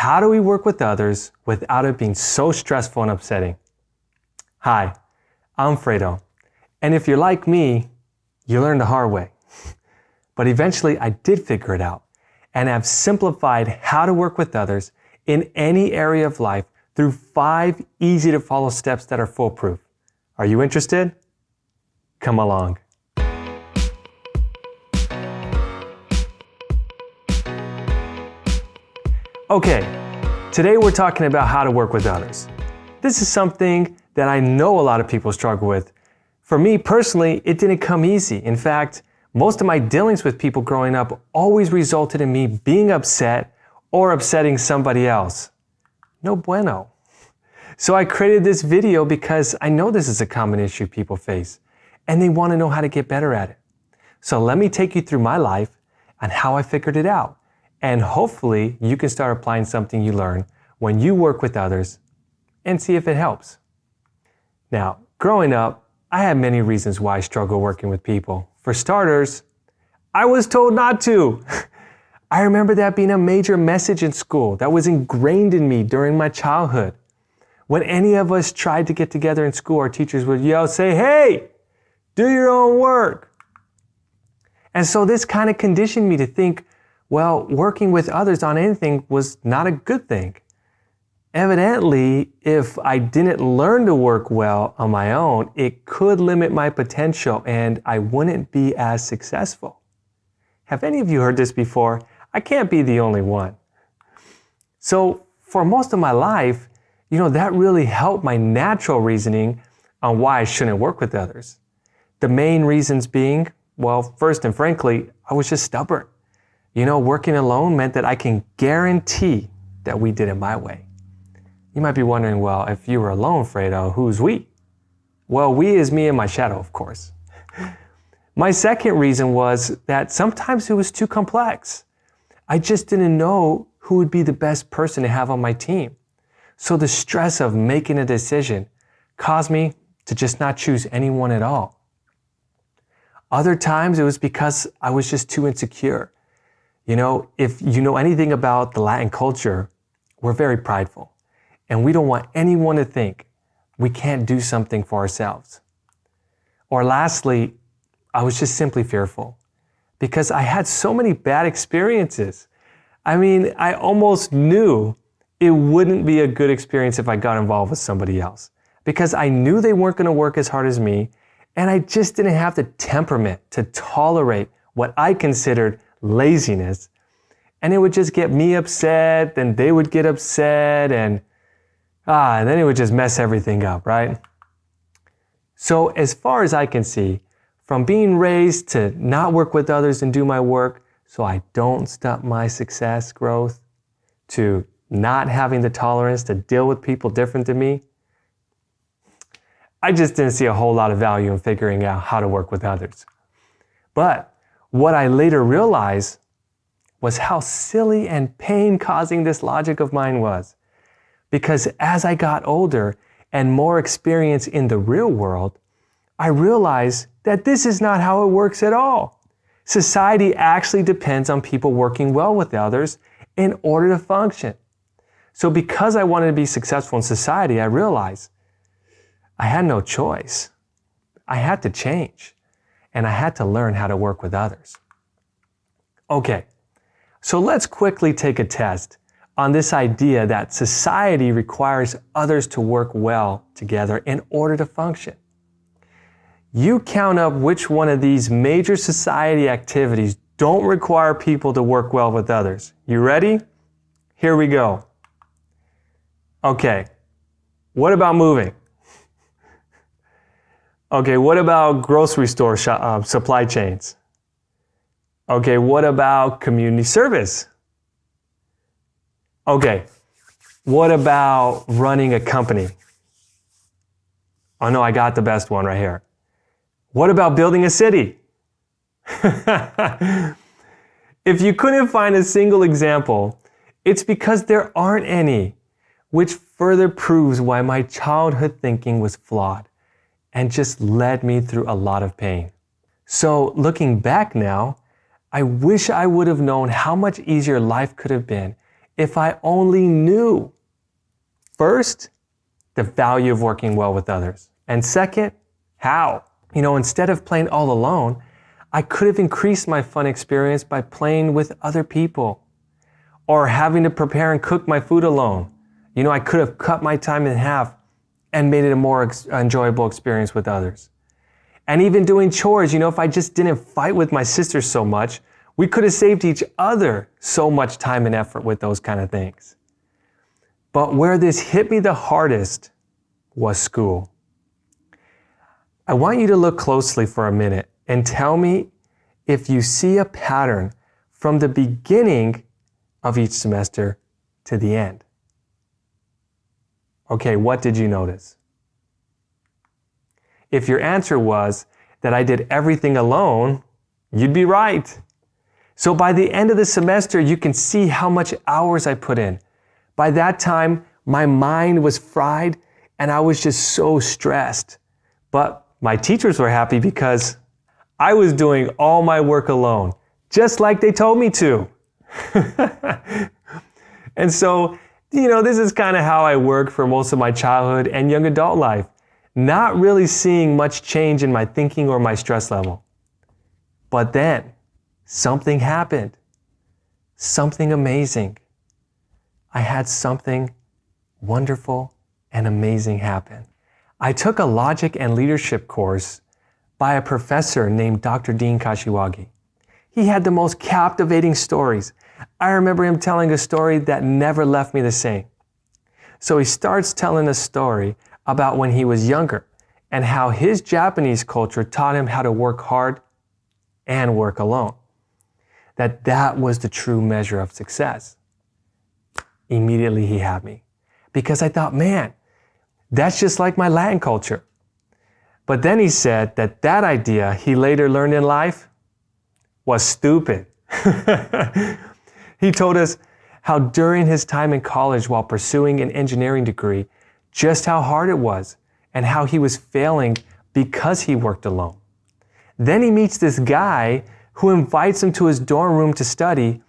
how do we work with others without it being so stressful and upsetting? Hi, I'm Fredo. And if you're like me, you learned the hard way. But eventually I did figure it out and have simplified how to work with others in any area of life through 5 easy to follow steps that are foolproof. Are you interested? Come along. Okay, today we're talking about how to work with others. This is something that I know a lot of people struggle with. For me personally, it didn't come easy. In fact, most of my dealings with people growing up always resulted in me being upset or upsetting somebody else. No bueno. So I created this video because I know this is a common issue people face, and they want to know how to get better at it. So let me take you through my life and how I figured it out. And hopefully you can start applying something you learn when you work with others and see if it helps. Now, growing up, I had many reasons why I struggle working with people. For starters, I was told not to. I remember that being a major message in school that was ingrained in me during my childhood. When any of us tried to get together in school, our teachers would yell, say, "Hey, do your own work." And so this kind of conditioned me to think, well, working with others on anything was not a good thing. Evidently, if I didn't learn to work well on my own, it could limit my potential and I wouldn't be as successful. Have any of you heard this before? I can't be the only one. So for most of my life, that really helped my natural reasoning on why I shouldn't work with others. The main reasons being, well, first and frankly, I was just stubborn. Working alone meant that I can guarantee that we did it my way. You might be wondering, well, if you were alone, Fredo, who's we? Well, we is me and my shadow, of course. My second reason was that sometimes it was too complex. I just didn't know who would be the best person to have on my team. So the stress of making a decision caused me to just not choose anyone at all. Other times it was because I was just too insecure. If you know anything about the Latin culture, we're very prideful, and we don't want anyone to think we can't do something for ourselves. Or lastly, I was just simply fearful because I had so many bad experiences. I almost knew it wouldn't be a good experience if I got involved with somebody else because I knew they weren't going to work as hard as me, and I just didn't have the temperament to tolerate what I considered laziness, and it would just get me upset, then they would get upset, and then it would just mess everything up, right? So as far as I can see, from being raised to not work with others and do my work so I don't stunt my success growth, to not having the tolerance to deal with people different than me, I just didn't see a whole lot of value in figuring out how to work with others. But what I later realized was how silly and pain-causing this logic of mine was. Because as I got older and more experience in the real world, I realized that this is not how it works at all. Society actually depends on people working well with others in order to function. So because I wanted to be successful in society, I realized I had no choice. I had to change. And I had to learn how to work with others. Okay, so let's quickly take a test on this idea that society requires others to work well together in order to function. You count up which one of these major society activities don't require people to work well with others. You ready? Here we go. Okay, what about moving? Okay, what about grocery store supply chains? Okay, what about community service? Okay, what about running a company? Oh no, I got the best one right here. What about building a city? If you couldn't find a single example, it's because there aren't any, which further proves why my childhood thinking was flawed and just led me through a lot of pain. So looking back now, I wish I would have known how much easier life could have been if I only knew, first, the value of working well with others. And second, how. Instead of playing all alone, I could have increased my fun experience by playing with other people or having to prepare and cook my food alone. I could have cut my time in half and made it a more enjoyable experience with others. And even doing chores, if I just didn't fight with my sister so much, we could have saved each other so much time and effort with those kind of things. But where this hit me the hardest was school. I want you to look closely for a minute and tell me if you see a pattern from the beginning of each semester to the end. Okay, what did you notice? If your answer was that I did everything alone, you'd be right. So by the end of the semester, you can see how much hours I put in. By that time, my mind was fried and I was just so stressed. But my teachers were happy because I was doing all my work alone, just like they told me to. And so, this is kind of how I worked for most of my childhood and young adult life, not really seeing much change in my thinking or my stress level. But then, something happened. Something amazing. I had something wonderful and amazing happen. I took a logic and leadership course by a professor named Dr. Dean Kashiwagi. He had the most captivating stories. I remember him telling a story that never left me the same. So he starts telling a story about when he was younger and how his Japanese culture taught him how to work hard and work alone. That was the true measure of success. Immediately he had me because I thought, man, that's just like my Latin culture. But then he said that idea he later learned in life was stupid. He told us how during his time in college while pursuing an engineering degree, just how hard it was and how he was failing because he worked alone. Then he meets this guy who invites him to his dorm room to study,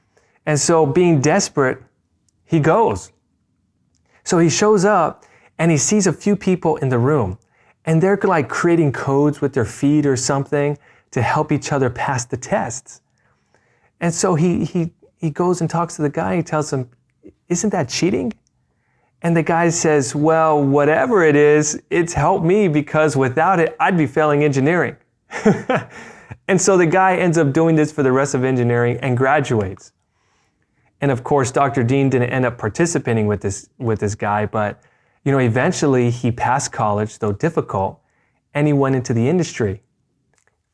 and so being desperate, he goes. So he shows up and he sees a few people in the room, and they're like creating codes with their feet or something to help each other pass the tests. And so he goes and talks to the guy. He tells him, "Isn't that cheating?" And the guy says, "Well, whatever it is, it's helped me because without it, I'd be failing engineering." And so the guy ends up doing this for the rest of engineering and graduates. And of course, Dr. Dean didn't end up participating with this guy, but eventually he passed college, though difficult, and he went into the industry.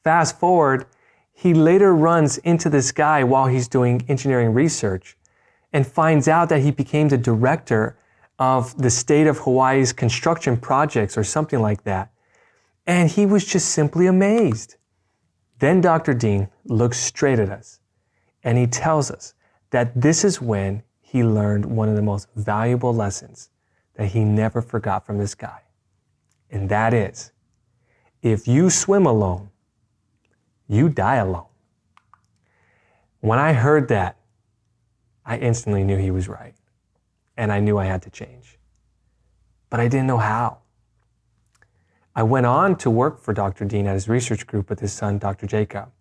Fast forward, he later runs into this guy while he's doing engineering research and finds out that he became the director of the state of Hawaii's construction projects or something like that. And he was just simply amazed. Then Dr. Dean looks straight at us and he tells us that this is when he learned one of the most valuable lessons that he never forgot from this guy. And that is, if you swim alone, you die alone. When I heard that, I instantly knew he was right. And I knew I had to change. But I didn't know how. I went on to work for Dr. Dean at his research group with his son, Dr. Jacob.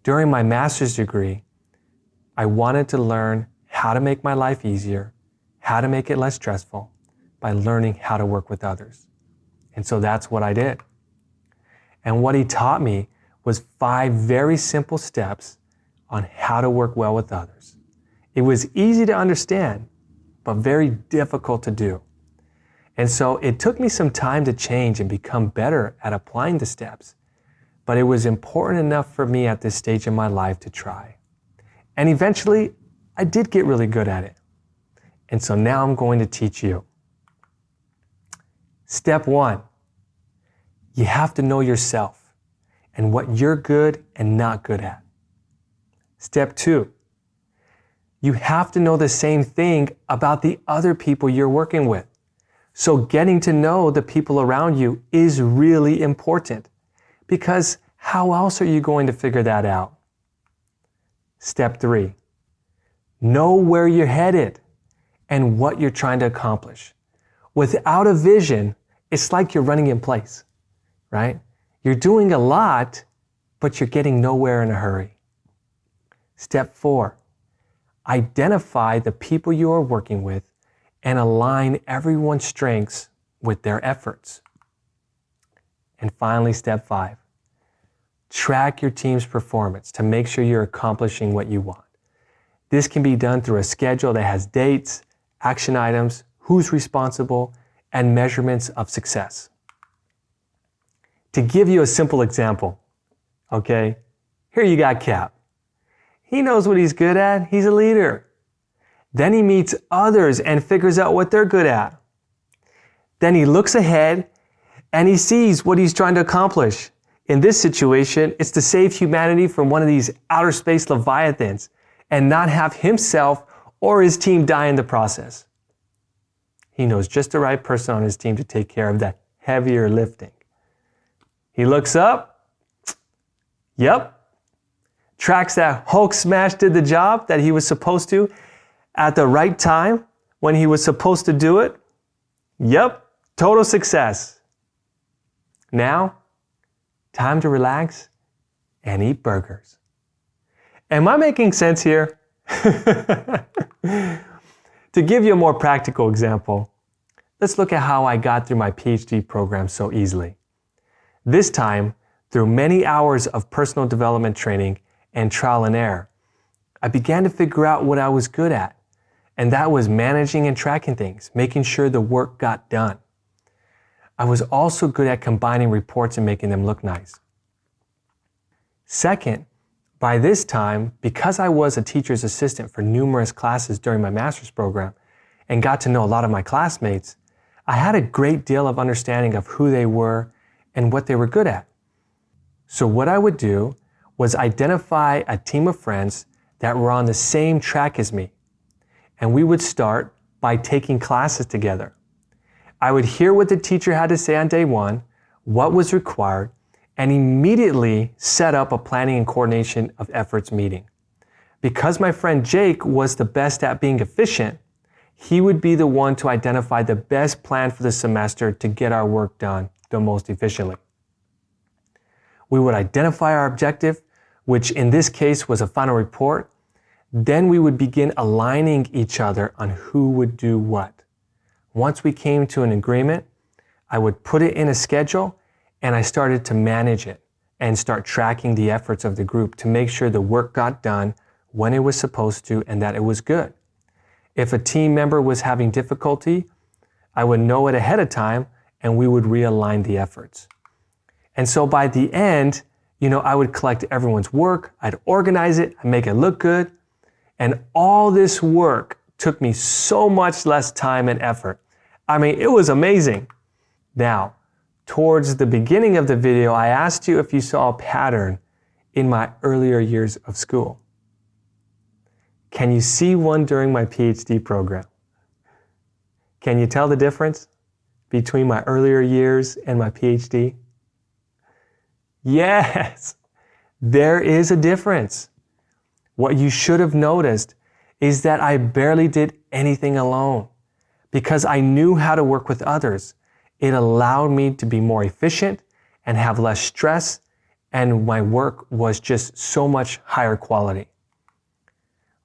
During my master's degree, I wanted to learn how to make my life easier, how to make it less stressful by learning how to work with others. And so that's what I did. And what he taught me was 5 very simple steps on how to work well with others. It was easy to understand, but very difficult to do. And so it took me some time to change and become better at applying the steps, but it was important enough for me at this stage in my life to try. And eventually, I did get really good at it. And so now I'm going to teach you. Step 1, you have to know yourself and what you're good and not good at. Step 2, you have to know the same thing about the other people you're working with. So getting to know the people around you is really important because how else are you going to figure that out? Step 3, know where you're headed. and what you're trying to accomplish. Without a vision, it's like you're running in place, right? You're doing a lot, but you're getting nowhere in a hurry. Step 4, identify the people you are working with and align everyone's strengths with their efforts. And finally, step 5, track your team's performance to make sure you're accomplishing what you want. This can be done through a schedule that has dates, action items, who's responsible, and measurements of success. To give you a simple example, okay, here you got Cap. He knows what he's good at. He's a leader. Then he meets others and figures out what they're good at. Then he looks ahead and he sees what he's trying to accomplish. In this situation, it's to save humanity from one of these outer space leviathans and not have himself or his team die in the process. He knows just the right person on his team to take care of that heavier lifting. He looks up. Yep. Tracks that Hulk smash did the job that he was supposed to at the right time when he was supposed to do it. Yep. Total success. Now, time to relax and eat burgers. Am I making sense here? To give you a more practical example, let's look at how I got through my PhD program so easily. This time, through many hours of personal development training and trial and error, I began to figure out what I was good at, and that was managing and tracking things, making sure the work got done. I was also good at combining reports and making them look nice. Second, by this time, because I was a teacher's assistant for numerous classes during my master's program and got to know a lot of my classmates, I had a great deal of understanding of who they were and what they were good at. So what I would do was identify a team of friends that were on the same track as me, and we would start by taking classes together. I would hear what the teacher had to say on day 1, what was required, and immediately set up a planning and coordination of efforts meeting. Because my friend Jake was the best at being efficient, he would be the one to identify the best plan for the semester to get our work done the most efficiently. We would identify our objective, which in this case was a final report. Then we would begin aligning each other on who would do what. Once we came to an agreement, I would put it in a schedule and I started to manage it and start tracking the efforts of the group to make sure the work got done when it was supposed to and that it was good. If a team member was having difficulty, I would know it ahead of time and we would realign the efforts. And so by the end, I would collect everyone's work, I'd organize it, I'd make it look good, and all this work took me so much less time and effort. I mean, it was amazing. Now, towards the beginning of the video, I asked you if you saw a pattern in my earlier years of school. Can you see one during my PhD program? Can you tell the difference between my earlier years and my PhD? Yes, there is a difference. What you should have noticed is that I barely did anything alone because I knew how to work with others. It allowed me to be more efficient and have less stress, and my work was just so much higher quality.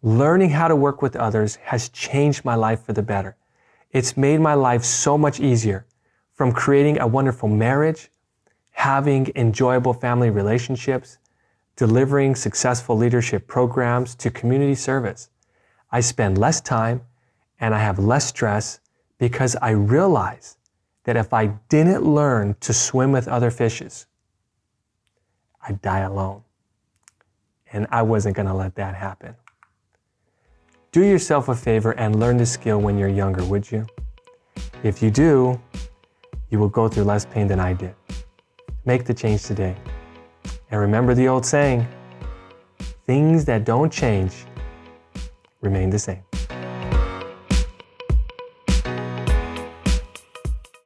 Learning how to work with others has changed my life for the better. It's made my life so much easier, from creating a wonderful marriage, having enjoyable family relationships, delivering successful leadership programs, to community service. I spend less time and I have less stress because I realize that if I didn't learn to swim with other fishes, I'd die alone. And I wasn't going to let that happen. Do yourself a favor and learn this skill when you're younger, would you? If you do, you will go through less pain than I did. Make the change today. And remember the old saying, things that don't change remain the same.